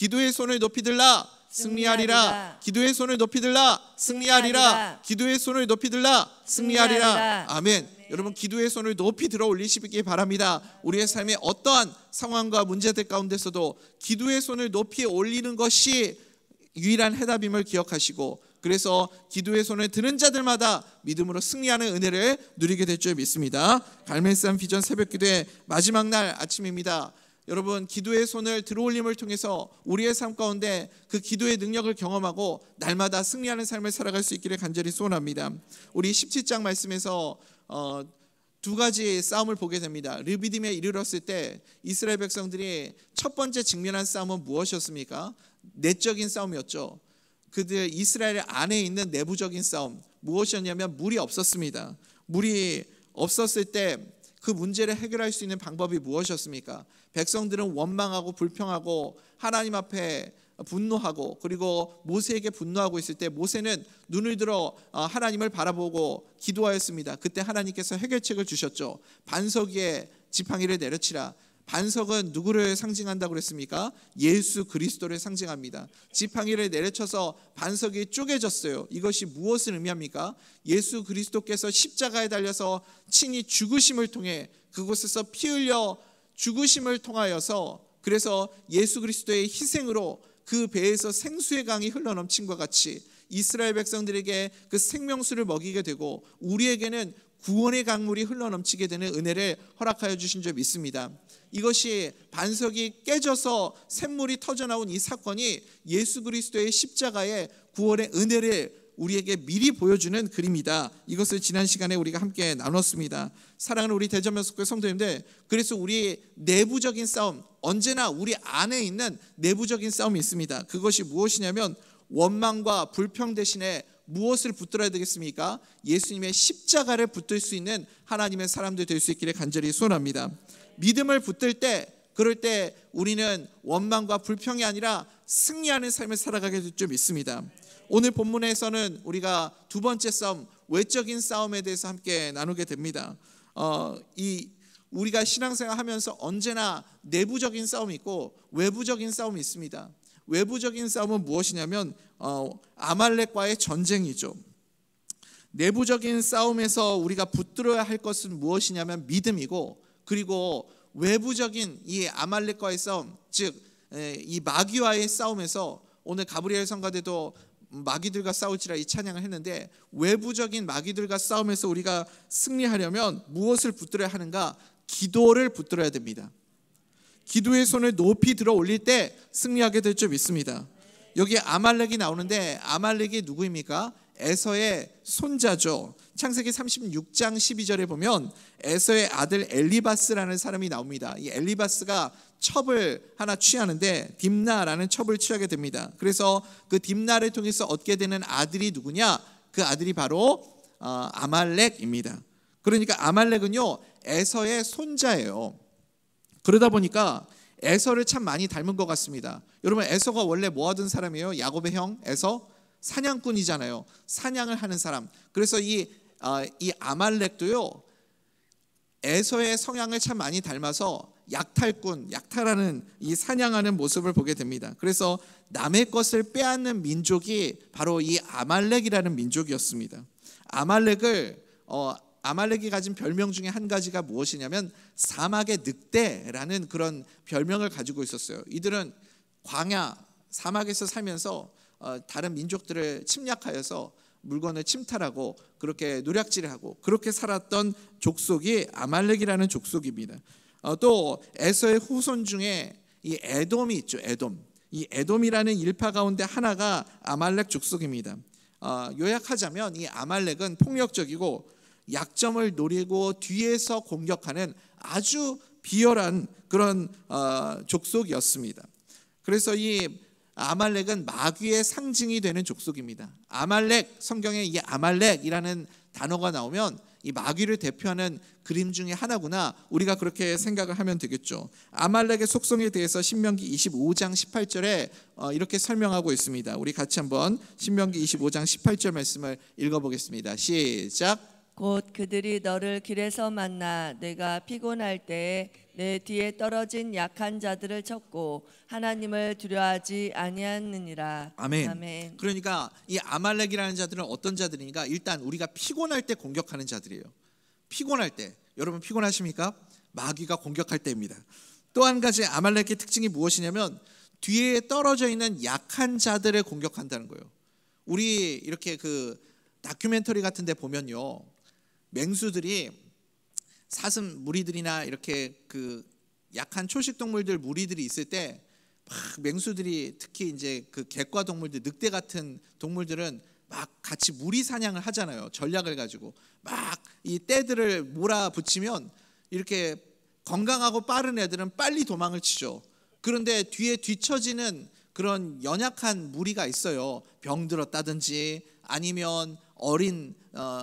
기도의 손을 높이 들라 승리하리라. 기도의 손을 높이 들라 승리하리라. 기도의 손을 높이 들라 승리하리라. 아멘. 여러분, 기도의 손을 높이 들어 올리시기 바랍니다. 우리의 삶의 어떠한 상황과 문제들 가운데서도 기도의 손을 높이 올리는 것이 유일한 해답임을 기억하시고, 그래서 기도의 손을 드는 자들마다 믿음으로 승리하는 은혜를 누리게 될 줄 믿습니다. 갈멜산 비전 새벽기도의 마지막 날 아침입니다. 여러분, 기도의 손을 들어올림을 통해서 우리의 삶 가운데 그 기도의 능력을 경험하고 날마다 승리하는 삶을 살아갈 수 있기를 간절히 소원합니다. 우리 17장 말씀에서 두 가지 싸움을 보게 됩니다. 르비딤에 이르렀을 때 이스라엘 백성들이 첫 번째 직면한 싸움은 무엇이었습니까? 내적인 싸움이었죠. 그들 이스라엘 안에 있는 내부적인 싸움, 무엇이었냐면 물이 없었습니다. 물이 없었을 때 그 문제를 해결할 수 있는 방법이 무엇이었습니까? 백성들은 원망하고 불평하고 하나님 앞에 분노하고, 그리고 모세에게 분노하고 있을 때 모세는 눈을 들어 하나님을 바라보고 기도하였습니다. 그때 하나님께서 해결책을 주셨죠. 반석 위에 지팡이를 내려치라. 반석은 누구를 상징한다고 그랬습니까? 예수 그리스도를 상징합니다. 지팡이를 내려쳐서 반석이 쪼개졌어요. 이것이 무엇을 의미합니까? 예수 그리스도께서 십자가에 달려서 친히 죽으심을 통해 그곳에서 피 흘려 죽으심을 통하여서, 그래서 예수 그리스도의 희생으로 그 배에서 생수의 강이 흘러넘친과 같이 이스라엘 백성들에게 그 생명수를 먹이게 되고 우리에게는 구원의 강물이 흘러넘치게 되는 은혜를 허락하여 주신 줄 믿습니다. 이것이 반석이 깨져서 샘물이 터져나온 이 사건이 예수 그리스도의 십자가의 구원의 은혜를 우리에게 미리 보여주는 그림이다. 이것을 지난 시간에 우리가 함께 나눴습니다. 사랑하는 우리 대전면석교 성도님들, 그래서 우리 내부적인 싸움, 언제나 우리 안에 있는 내부적인 싸움이 있습니다. 그것이 무엇이냐면 원망과 불평 대신에 무엇을 붙들어야 되겠습니까? 예수님의 십자가를 붙들 수 있는 하나님의 사람들 될 수 있기를 간절히 소원합니다. 믿음을 붙들 때, 그럴 때 우리는 원망과 불평이 아니라 승리하는 삶을 살아가게 될 줄 믿습니다. 오늘 본문에서는 우리가 두 번째 싸움, 외적인 싸움에 대해서 함께 나누게 됩니다. 우리가 신앙생활 하면서 언제나 내부적인 싸움이 있고 외부적인 싸움이 있습니다. 외부적인 싸움은 무엇이냐면 아말렉과의 전쟁이죠. 내부적인 싸움에서 우리가 붙들어야 할 것은 무엇이냐면 믿음이고, 그리고 외부적인 이 아말렉과의 싸움, 즉 이 마귀와의 싸움에서 오늘 가브리엘 성가대도 마귀들과 싸울지라 이 찬양을 했는데, 외부적인 마귀들과 싸움에서 우리가 승리하려면 무엇을 붙들어야 하는가? 기도를 붙들어야 됩니다. 기도의 손을 높이 들어 올릴 때 승리하게 될 줄 믿습니다. 여기 아말렉이 나오는데 아말렉이 누구입니까? 에서의 손자죠. 창세기 36장 12절에 보면 에서의 아들 엘리바스라는 사람이 나옵니다. 이 엘리바스가 첩을 하나 취하는데 딥나라는 첩을 취하게 됩니다. 그래서 그 딥나를 통해서 얻게 되는 아들이 누구냐? 그 아들이 바로 아말렉입니다. 그러니까 아말렉은요 에서의 손자예요. 그러다 보니까 에서를 참 많이 닮은 것 같습니다. 여러분, 에서가 원래 뭐 하던 사람이에요? 야곱의 형 에서? 사냥꾼이잖아요. 사냥을 하는 사람. 그래서 이 아말렉도요 에서의 성향을 참 많이 닮아서 약탈꾼, 약탈하는 이 사냥하는 모습을 보게 됩니다. 그래서 남의 것을 빼앗는 민족이 바로 이 아말렉이라는 민족이었습니다. 아말렉이 가진 별명 중에 한 가지가 무엇이냐면 사막의 늑대라는 그런 별명을 가지고 있었어요. 이들은 광야, 사막에서 살면서 다른 민족들을 침략하여서 물건을 침탈하고 그렇게 노략질을 하고 그렇게 살았던 족속이 아말렉이라는 족속입니다. 또 에서의 후손 중에 이 에돔이 있죠. 이 에돔이라는 일파 가운데 하나가 아말렉 족속입니다. 요약하자면 이 아말렉은 폭력적이고 약점을 노리고 뒤에서 공격하는 아주 비열한 그런 족속이었습니다. 그래서 이 아말렉은 마귀의 상징이 되는 족속입니다. 아말렉, 성경에 이 아말렉이라는 단어가 나오면 이 마귀를 대표하는 그림 중에 하나구나, 우리가 그렇게 생각을 하면 되겠죠. 아말렉의 속성에 대해서 신명기 25장 18절에 이렇게 설명하고 있습니다. 우리 같이 한번 신명기 25장 18절 말씀을 읽어보겠습니다. 시작. 곧 그들이 너를 길에서 만나 내가 피곤할 때에 내 뒤에 떨어진 약한 자들을 쳤고 하나님을 두려워하지 아니하느니라. 아멘. 아멘. 그러니까 이 아말렉이라는 자들은 어떤 자들이니까 일단 우리가 피곤할 때 공격하는 자들이에요. 피곤할 때. 여러분 피곤하십니까? 마귀가 공격할 때입니다. 또 한 가지 아말렉의 특징이 무엇이냐면 뒤에 떨어져 있는 약한 자들을 공격한다는 거예요. 우리 이렇게 그 다큐멘터리 같은 데 보면요, 맹수들이 사슴 무리들이나 이렇게 그 약한 초식 동물들 무리들이 있을 때 막 맹수들이 특히 이제 그 객과 동물들, 늑대 같은 동물들은 막 같이 무리 사냥을 하잖아요. 전략을 가지고 막 이 떼들을 몰아붙이면 이렇게 건강하고 빠른 애들은 빨리 도망을 치죠. 그런데 뒤에 뒤처지는 그런 연약한 무리가 있어요. 병들었다든지 아니면 어린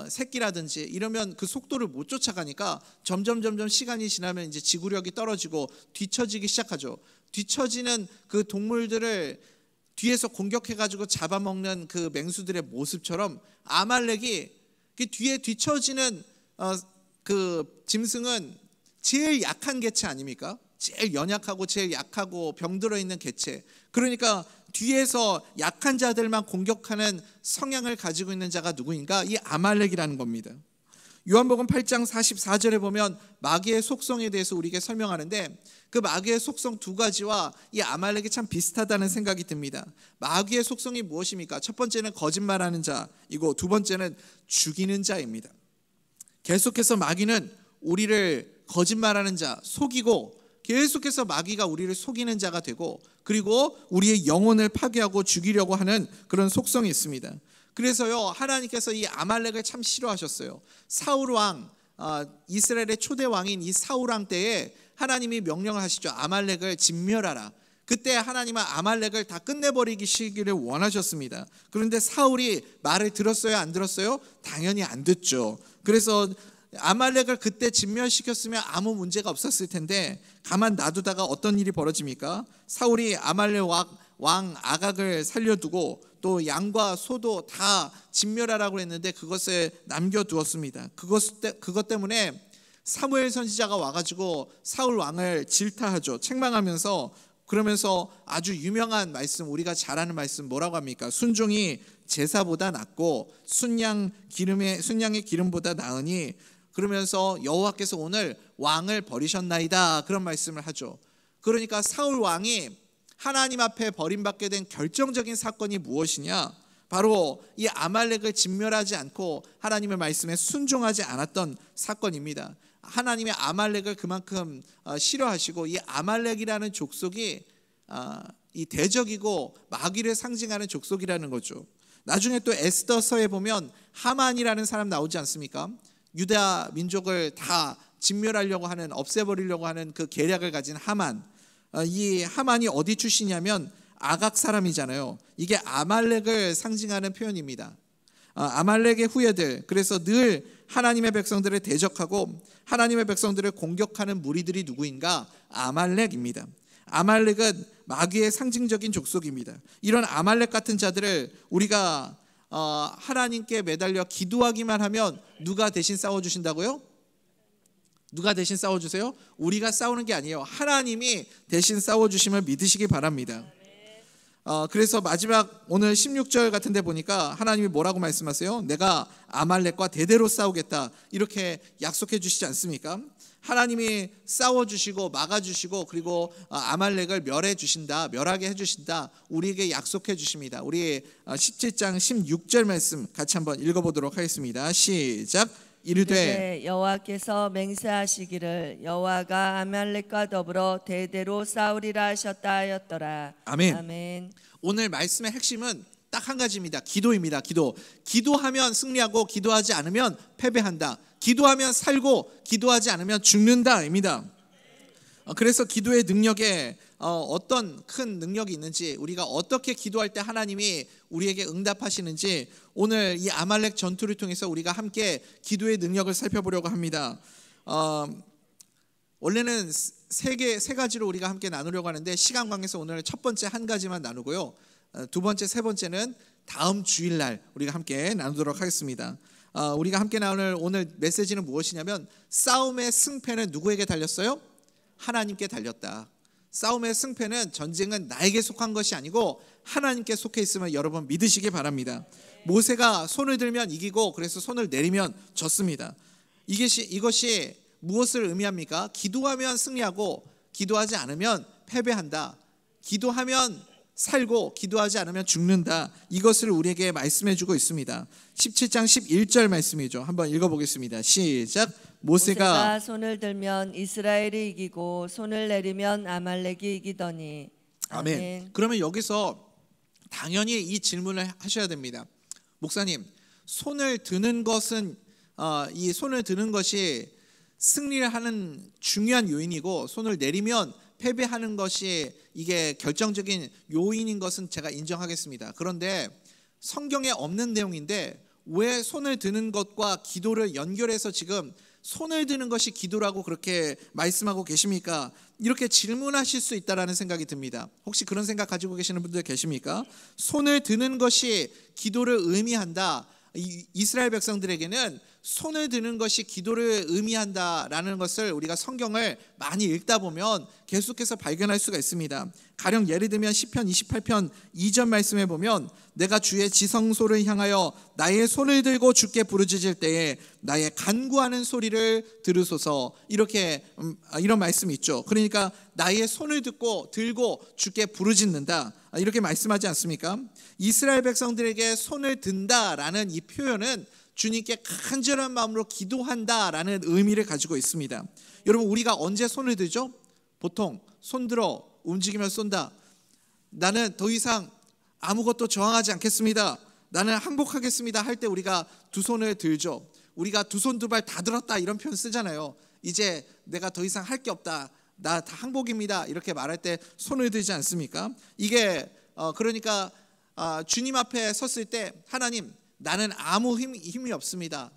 새끼라든지 이러면 그 속도를 못 쫓아가니까 점점 시간이 지나면 이제 지구력이 떨어지고 뒤처지기 시작하죠. 뒤처지는 그 동물들을 뒤에서 공격해가지고 잡아먹는 그 맹수들의 모습처럼 아말렉이 그 뒤에 뒤처지는 그 짐승은 제일 약한 개체 아닙니까? 제일 연약하고 제일 약하고 병들어 있는 개체. 그러니까 뒤에서 약한 자들만 공격하는 성향을 가지고 있는 자가 누구인가? 이 아말렉이라는 겁니다. 요한복음 8장 44절에 보면 마귀의 속성에 대해서 우리에게 설명하는데 그 마귀의 속성 두 가지와 이 아말렉이 참 비슷하다는 생각이 듭니다. 마귀의 속성이 무엇입니까? 첫 번째는 거짓말하는 자이고 두 번째는 죽이는 자입니다. 계속해서 마귀는 우리를 거짓말하는 자, 속이고 계속해서 마귀가 우리를 속이는 자가 되고 그리고 우리의 영혼을 파괴하고 죽이려고 하는 그런 속성이 있습니다. 그래서요, 하나님께서 이 아말렉을 참 싫어하셨어요. 사울 왕, 이스라엘의 초대 왕인 이 사울 왕 때에 하나님이 명령을 하시죠. 아말렉을 진멸하라. 그때 하나님은 아말렉을 다 끝내버리기를 원하셨습니다. 그런데 사울이 말을 들었어요, 안 들었어요? 당연히 안 듣죠. 그래서 아말렉을 그때 진멸시켰으면 아무 문제가 없었을 텐데 가만 놔두다가 어떤 일이 벌어집니까? 사울이 아말렉 왕 아각을 살려두고 또 양과 소도 다 진멸하라고 했는데 그것을 남겨두었습니다. 그것 때문에 사무엘 선지자가 와가지고 사울 왕을 질타하죠. 책망하면서 그러면서 아주 유명한 말씀, 우리가 잘 아는 말씀 뭐라고 합니까? 순종이 제사보다 낫고 순양의 기름보다 나으니 그러면서 여호와께서 오늘 왕을 버리셨나이다, 그런 말씀을 하죠. 그러니까 사울 왕이 하나님 앞에 버림받게 된 결정적인 사건이 무엇이냐? 바로 이 아말렉을 진멸하지 않고 하나님의 말씀에 순종하지 않았던 사건입니다. 하나님의 아말렉을 그만큼 싫어하시고 이 아말렉이라는 족속이 이 대적이고 마귀를 상징하는 족속이라는 거죠. 나중에 또 에스더서에 보면 하만이라는 사람 나오지 않습니까? 유다 민족을 다 진멸하려고 하는, 없애버리려고 하는 그 계략을 가진 하만. 이 하만이 어디 출신이냐면 아각 사람이잖아요. 이게 아말렉을 상징하는 표현입니다. 아말렉의 후예들, 그래서 늘 하나님의 백성들을 대적하고 하나님의 백성들을 공격하는 무리들이 누구인가? 아말렉입니다. 아말렉은 마귀의 상징적인 족속입니다. 이런 아말렉 같은 자들을 우리가 하나님께 매달려 기도하기만 하면 누가 대신 싸워주신다고요? 누가 대신 싸워주세요? 우리가 싸우는 게 아니에요. 하나님이 대신 싸워주심을 믿으시기 바랍니다. 그래서 마지막 오늘 16절 같은 데 보니까 하나님이 뭐라고 말씀하세요? 내가 아말렉과 대대로 싸우겠다, 이렇게 약속해 주시지 않습니까? 하나님이 싸워주시고 막아주시고 그리고 아말렉을 멸하게 해주신다, 우리에게 약속해 주십니다. 우리 17장 16절 말씀 같이 한번 읽어보도록 하겠습니다. 시작. 이르되 여호와께서 맹세하시기를 여호와가 아말렉과 더불어 대대로 싸우리라 하셨다 하였더라. 아멘. 아멘. 오늘 말씀의 핵심은 딱 한 가지입니다. 기도입니다. 기도하면 승리하고 기도하지 않으면 패배한다. 기도하면 살고 기도하지 않으면 죽는다입니다. 그래서 기도의 능력에 어떤 큰 능력이 있는지, 우리가 어떻게 기도할 때 하나님이 우리에게 응답하시는지 오늘 이 아말렉 전투를 통해서 우리가 함께 기도의 능력을 살펴보려고 합니다. 원래는 세 가지로 우리가 함께 나누려고 하는데 시간 관계에서 오늘 첫 번째 한 가지만 나누고요, 두 번째, 세 번째는 다음 주일날 우리가 함께 나누도록 하겠습니다. 우리가 함께 나눌 오늘 메시지는 무엇이냐면 싸움의 승패는 누구에게 달렸어요? 하나님께 달렸다. 싸움의 승패는, 전쟁은 나에게 속한 것이 아니고 하나님께 속해 있음을 여러분 믿으시기 바랍니다. 모세가 손을 들면 이기고 그래서 손을 내리면 졌습니다. 이것이 무엇을 의미합니까? 기도하면 승리하고 기도하지 않으면 패배한다. 기도하면 살고 기도하지 않으면 죽는다. 이것을 우리에게 말씀해 주고 있습니다. 17장 11절 말씀이죠. 한번 읽어보겠습니다. 시작. 모세가 손을 들면 이스라엘이 이기고 손을 내리면 아말렉이 이기더니. 아멘. 그러면 여기서 당연히 이 질문을 하셔야 됩니다. 목사님, 손을 드는 것은 이 손을 드는 것이 승리를 하는 중요한 요인이고 손을 내리면 패배하는 것이 이게 결정적인 요인인 것은 제가 인정하겠습니다. 그런데 성경에 없는 내용인데 왜 손을 드는 것과 기도를 연결해서 지금 손을 드는 것이 기도라고 그렇게 말씀하고 계십니까? 이렇게 질문하실 수 있다라는 생각이 듭니다. 혹시 그런 생각 가지고 계시는 분들 계십니까? 손을 드는 것이 기도를 의미한다. 이스라엘 백성들에게는 손을 드는 것이 기도를 의미한다라는 것을 우리가 성경을 많이 읽다 보면 계속해서 발견할 수가 있습니다. 가령 예를 들면 시편 28편 2절 말씀에 보면 내가 주의 지성소를 향하여 나의 손을 들고 주께 부르짖을 때에 나의 간구하는 소리를 들으소서, 이렇게 이런 말씀이 있죠. 그러니까 나의 손을 들고 주께 부르짖는다, 이렇게 말씀하지 않습니까? 이스라엘 백성들에게 손을 든다라는 이 표현은 주님께 간절한 마음으로 기도한다라는 의미를 가지고 있습니다. 여러분, 우리가 언제 손을 들죠? 보통 손들어 움직이며 쏜다. 나는 더 이상 아무것도 저항하지 않겠습니다. 나는 항복하겠습니다 할 때 우리가 두 손을 들죠. 우리가 두 손 두 발 다 들었다 이런 표현 쓰잖아요. 이제 내가 더 이상 할 게 없다, 나 다 항복입니다, 이렇게 말할 때 손을 들지 않습니까? 이게 그러니까 주님 앞에 섰을 때 하나님, 나는 아무 힘이 없습니다.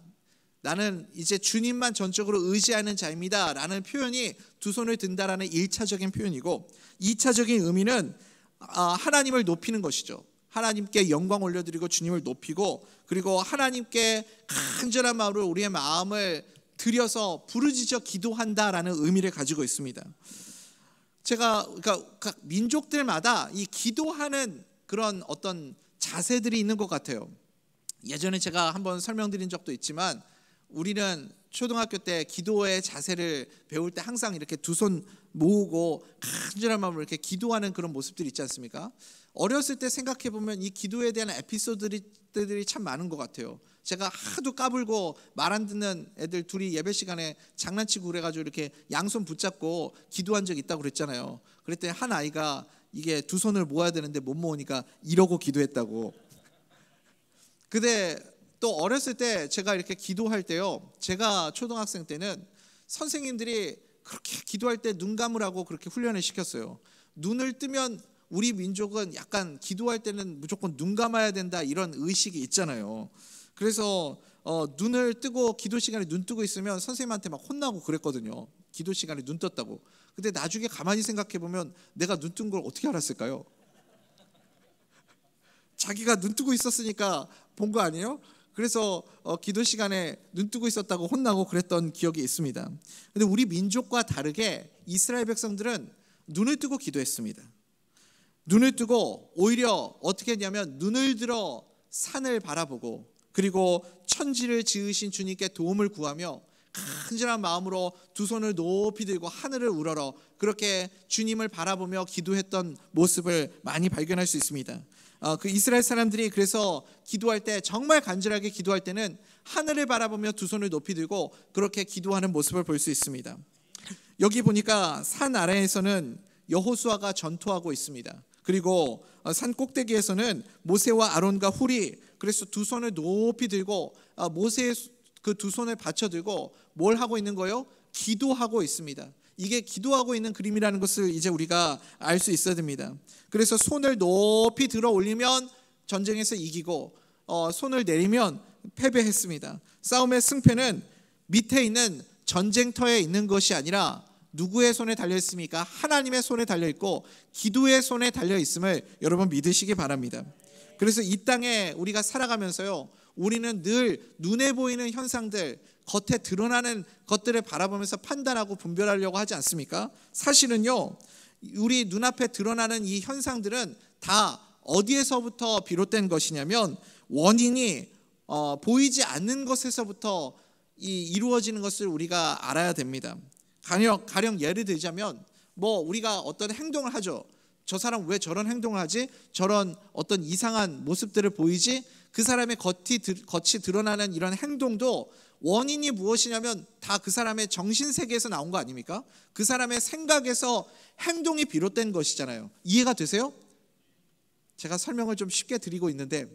나는 이제 주님만 전적으로 의지하는 자입니다 라는 표현이 두 손을 든다라는 1차적인 표현이고, 2차적인 의미는 하나님을 높이는 것이죠. 하나님께 영광 올려드리고 주님을 높이고, 그리고 하나님께 간절한 마음으로 우리의 마음을 들여서 부르짖어 기도한다라는 의미를 가지고 있습니다. 제가 그러니까 민족들마다 이 기도하는 그런 어떤 자세들이 있는 것 같아요. 예전에 제가 한번 설명드린 적도 있지만 우리는 초등학교 때 기도의 자세를 배울 때 항상 이렇게 두 손 모으고 간절한 마음으로 이렇게 기도하는 그런 모습들이 있지 않습니까? 어렸을 때 생각해 보면 이 기도에 대한 에피소드들이 참 많은 것 같아요. 제가 하도 까불고 말 안 듣는 애들 둘이 예배 시간에 장난치고 그래가지고 이렇게 양손 붙잡고 기도한 적 있다고 그랬잖아요. 그랬더니 한 아이가 이게 두 손을 모아야 되는데 못 모으니까 이러고 기도했다고. 근데 또 어렸을 때 제가 이렇게 기도할 때요, 제가 초등학생 때는 선생님들이 그렇게 기도할 때 눈 감으라고 그렇게 훈련을 시켰어요. 눈을 뜨면 우리 민족은 약간 기도할 때는 무조건 눈 감아야 된다 이런 의식이 있잖아요. 그래서 눈을 뜨고 기도 시간에 눈 뜨고 있으면 선생님한테 막 혼나고 그랬거든요. 기도 시간에 눈 떴다고. 근데 나중에 가만히 생각해 보면 내가 눈 뜬 걸 어떻게 알았을까요? 자기가 눈 뜨고 있었으니까 본 거 아니에요? 그래서 기도 시간에 눈 뜨고 있었다고 혼나고 그랬던 기억이 있습니다. 근데 우리 민족과 다르게 이스라엘 백성들은 눈을 뜨고 기도했습니다. 눈을 뜨고 오히려 어떻게 했냐면 눈을 들어 산을 바라보고, 그리고 천지를 지으신 주님께 도움을 구하며 간절한 마음으로 두 손을 높이 들고 하늘을 우러러 그렇게 주님을 바라보며 기도했던 모습을 많이 발견할 수 있습니다. 그 이스라엘 사람들이 그래서 기도할 때, 정말 간절하게 기도할 때는 하늘을 바라보며 두 손을 높이 들고 그렇게 기도하는 모습을 볼 수 있습니다. 여기 보니까 산 아래에서는 여호수아가 전투하고 있습니다. 그리고 산 꼭대기에서는 모세와 아론과 훌이 그래서 두 손을 높이 들고 모세의 그 두 손을 받쳐 들고 뭘 하고 있는 거예요? 기도하고 있습니다. 이게 기도하고 있는 그림이라는 것을 이제 우리가 알 수 있어야 됩니다. 그래서 손을 높이 들어 올리면 전쟁에서 이기고 손을 내리면 패배했습니다. 싸움의 승패는 밑에 있는 전쟁터에 있는 것이 아니라 누구의 손에 달려 있습니까? 하나님의 손에 달려 있고 기도의 손에 달려 있음을 여러분 믿으시기 바랍니다. 그래서 이 땅에 우리가 살아가면서요, 우리는 늘 눈에 보이는 현상들, 겉에 드러나는 것들을 바라보면서 판단하고 분별하려고 하지 않습니까? 사실은요, 우리 눈앞에 드러나는 이 현상들은 다 어디에서부터 비롯된 것이냐면 원인이 보이지 않는 것에서부터 이루어지는 것을 우리가 알아야 됩니다. 가령 예를 들자면 우리가 어떤 행동을 하죠. 저 사람 왜 저런 행동을 하지? 저런 어떤 이상한 모습들을 보이지? 그 사람의 겉이 드러나는 이런 행동도 원인이 무엇이냐면 다 그 사람의 정신세계에서 나온 거 아닙니까? 그 사람의 생각에서 행동이 비롯된 것이잖아요. 이해가 되세요? 제가 설명을 좀 쉽게 드리고 있는데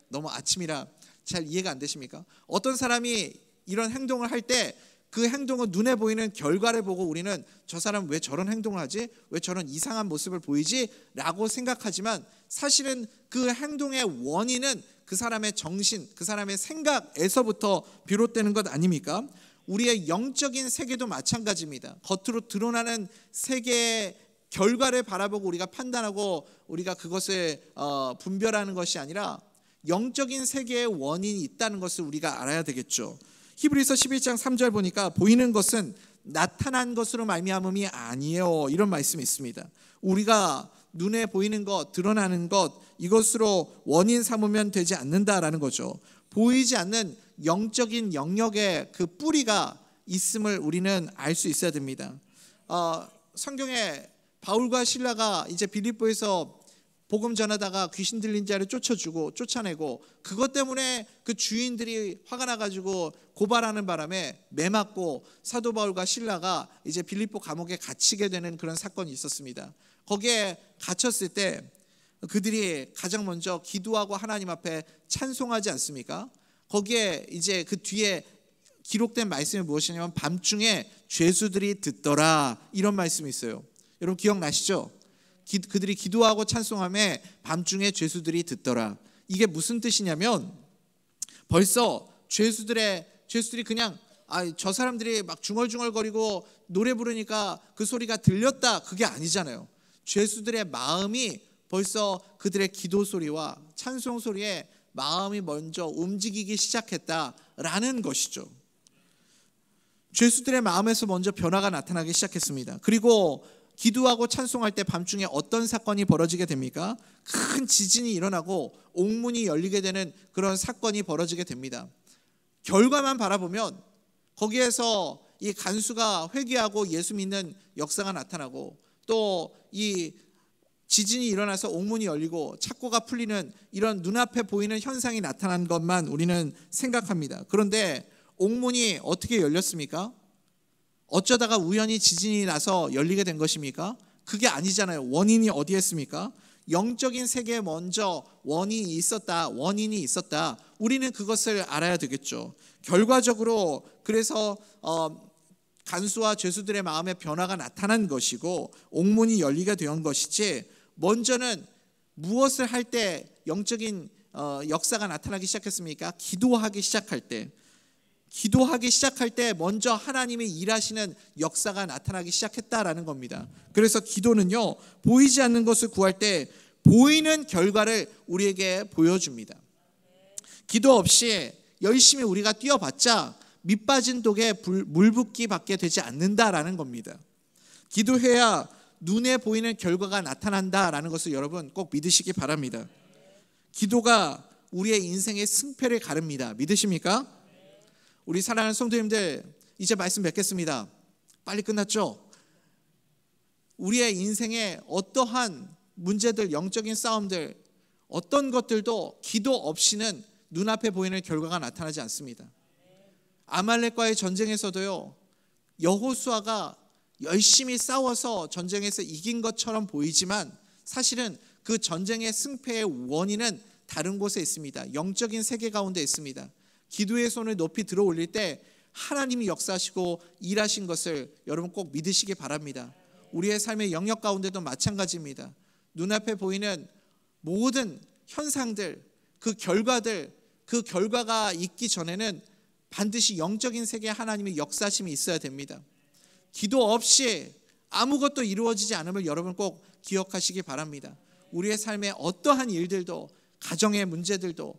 너무 아침이라 잘 이해가 안 되십니까? 어떤 사람이 이런 행동을 할 때 그 행동은 눈에 보이는 결과를 보고 우리는 저 사람 왜 저런 행동을 하지? 왜 저런 이상한 모습을 보이지? 라고 생각하지만 사실은 그 행동의 원인은 그 사람의 정신, 그 사람의 생각에서부터 비롯되는 것 아닙니까? 우리의 영적인 세계도 마찬가지입니다. 겉으로 드러나는 세계의 결과를 바라보고 우리가 판단하고 우리가 그것을 분별하는 것이 아니라 영적인 세계의 원인이 있다는 것을 우리가 알아야 되겠죠. 히브리서 11장 3절 보니까 보이는 것은 나타난 것으로 말미암음이 아니에요, 이런 말씀이 있습니다. 우리가 눈에 보이는 것, 드러나는 것, 이것으로 원인 삼으면 되지 않는다라는 거죠. 보이지 않는 영적인 영역의 그 뿌리가 있음을 우리는 알 수 있어야 됩니다. 성경에 바울과 실라가 이제 빌립보에서 복음 전하다가 귀신 들린 자를 쫓아내고 그것 때문에 그 주인들이 화가 나가지고 고발하는 바람에 매맞고 사도 바울과 실라가 이제 빌립보 감옥에 갇히게 되는 그런 사건이 있었습니다. 거기에 갇혔을 때 그들이 가장 먼저 기도하고 하나님 앞에 찬송하지 않습니까? 거기에 이제 그 뒤에 기록된 말씀이 무엇이냐면 밤중에 죄수들이 듣더라, 이런 말씀이 있어요. 여러분 기억나시죠? 그들이 기도하고 찬송하며 밤중에 죄수들이 듣더라. 이게 무슨 뜻이냐면 벌써 죄수들이 그냥 저 사람들이 막 중얼중얼거리고 노래 부르니까 그 소리가 들렸다, 그게 아니잖아요. 죄수들의 마음이 벌써 그들의 기도 소리와 찬송 소리에 마음이 먼저 움직이기 시작했다라는 것이죠. 죄수들의 마음에서 먼저 변화가 나타나기 시작했습니다. 그리고 기도하고 찬송할 때 밤중에 어떤 사건이 벌어지게 됩니까? 큰 지진이 일어나고 옥문이 열리게 되는 그런 사건이 벌어지게 됩니다. 결과만 바라보면 거기에서 이 간수가 회개하고 예수 믿는 역사가 나타나고 또 이 지진이 일어나서 옥문이 열리고 착고가 풀리는 이런 눈앞에 보이는 현상이 나타난 것만 우리는 생각합니다. 그런데 옥문이 어떻게 열렸습니까? 어쩌다가 우연히 지진이 나서 열리게 된 것입니까? 그게 아니잖아요. 원인이 어디에 있습니까? 영적인 세계에 먼저 원인이 있었다. 우리는 그것을 알아야 되겠죠. 결과적으로 그래서 간수와 죄수들의 마음에 변화가 나타난 것이고 옥문이 열리게 된 것이지, 먼저는 무엇을 할 때 영적인 역사가 나타나기 시작했습니까? 기도하기 시작할 때 먼저 하나님이 일하시는 역사가 나타나기 시작했다라는 겁니다. 그래서 기도는요, 보이지 않는 것을 구할 때 보이는 결과를 우리에게 보여줍니다. 기도 없이 열심히 우리가 뛰어봤자 밑빠진 독에 물 붓기밖에 되지 않는다라는 겁니다. 기도해야 눈에 보이는 결과가 나타난다라는 것을 여러분 꼭 믿으시기 바랍니다. 기도가 우리의 인생의 승패를 가릅니다. 믿으십니까? 우리 사랑하는 성도님들, 이제 말씀 맺겠습니다. 빨리 끝났죠? 우리의 인생에 어떠한 문제들, 영적인 싸움들, 어떤 것들도 기도 없이는 눈앞에 보이는 결과가 나타나지 않습니다. 아말렉과의 전쟁에서도요, 여호수아가 열심히 싸워서 전쟁에서 이긴 것처럼 보이지만 사실은 그 전쟁의 승패의 원인은 다른 곳에 있습니다. 영적인 세계 가운데 있습니다. 기도의 손을 높이 들어 올릴 때 하나님이 역사하시고 일하신 것을 여러분 꼭 믿으시기 바랍니다. 우리의 삶의 영역 가운데도 마찬가지입니다. 눈앞에 보이는 모든 현상들, 그 결과가 있기 전에는 반드시 영적인 세계에 하나님의 역사심이 있어야 됩니다. 기도 없이 아무것도 이루어지지 않음을 여러분 꼭 기억하시기 바랍니다. 우리의 삶의 어떠한 일들도 가정의 문제들도,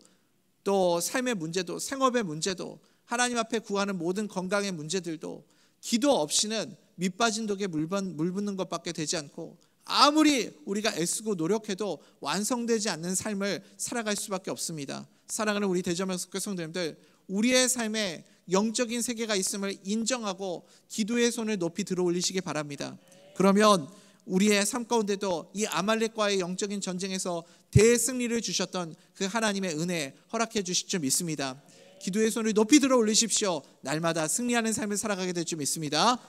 또 삶의 문제도, 생업의 문제도, 하나님 앞에 구하는 모든 건강의 문제들도 기도 없이는 밑빠진 독에 물 붓는 것밖에 되지 않고, 아무리 우리가 애쓰고 노력해도 완성되지 않는 삶을 살아갈 수밖에 없습니다. 사랑하는 우리 대저명석교 성도님들, 우리의 삶에 영적인 세계가 있음을 인정하고 기도의 손을 높이 들어 올리시기 바랍니다. 그러면 우리의 삶 가운데도 이 아말렉과의 영적인 전쟁에서 대승리를 주셨던 그 하나님의 은혜 허락해 주실 줄 믿습니다. 기도의 손을 높이 들어 올리십시오. 날마다 승리하는 삶을 살아가게 될 줄 믿습니다.